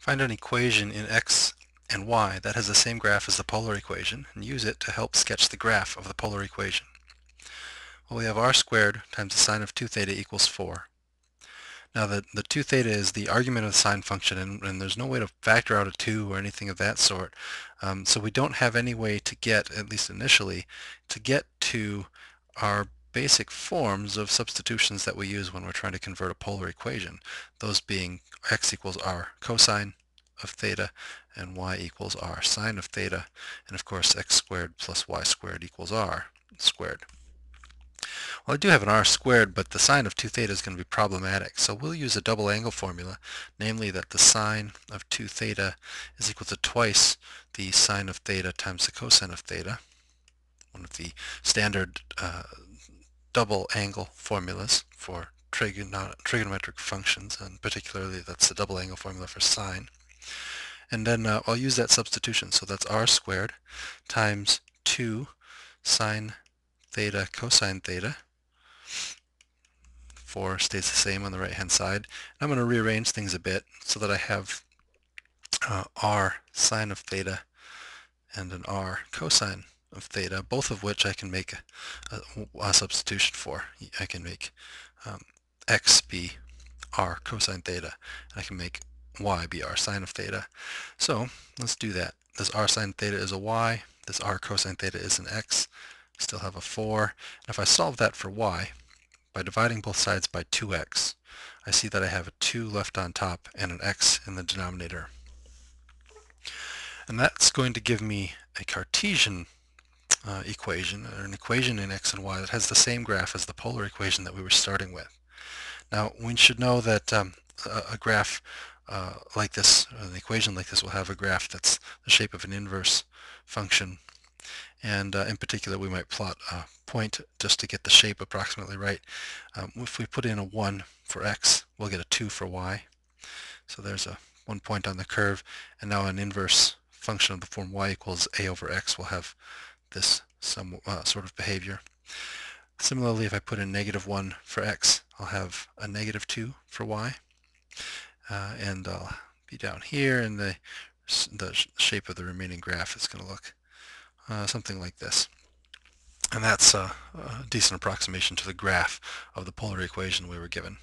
Find an equation in x and y that has the same graph as the polar equation and use it to help sketch the graph of the polar equation. Well, we have r squared times the sine of 2 theta equals 4. Now the 2 theta is the argument of the sine function, and there's no way to factor out a 2 or anything of that sort. So we don't have any way to get, at least initially, to get to our basic forms of substitutions that we use when we're trying to convert a polar equation, those being x equals r cosine of theta and y equals r sine of theta, and of course x squared plus y squared equals r squared. Well, I do have an r squared, but the sine of 2 theta is going to be problematic, so we'll use a double angle formula, namely that the sine of 2 theta is equal to twice the sine of theta times the cosine of theta, one of the standard double angle formulas for trigonometric functions, and particularly that's the double angle formula for sine. And then I'll use that substitution, so that's r squared times 2 sine theta cosine theta. 4 stays the same on the right hand side. I'm going to rearrange things a bit so that I have r sine of theta and an r cosine of theta, both of which I can make a substitution for. I can make x be r cosine theta, and I can make y be r sine of theta. So let's do that. This r sine theta is a y, this r cosine theta is an x, still have a 4. And if I solve that for y, by dividing both sides by 2x, I see that I have a 2 left on top and an x in the denominator. And that's going to give me a Cartesian equation, or an equation in x and y that has the same graph as the polar equation that we were starting with. Now, we should know that a graph like this, an equation like this, will have a graph that's the shape of an inverse function. And in particular, we might plot a point just to get the shape approximately right. If we put in a 1 for x, we'll get a 2 for y. So there's a 1 point on the curve, and now an inverse function of the form y equals a over x will have this some sort of behavior. Similarly, if I put in -1 for x, I'll have a -2 for y, and I'll be down here, and the shape of the remaining graph is going to look something like this. And that's a decent approximation to the graph of the polar equation we were given.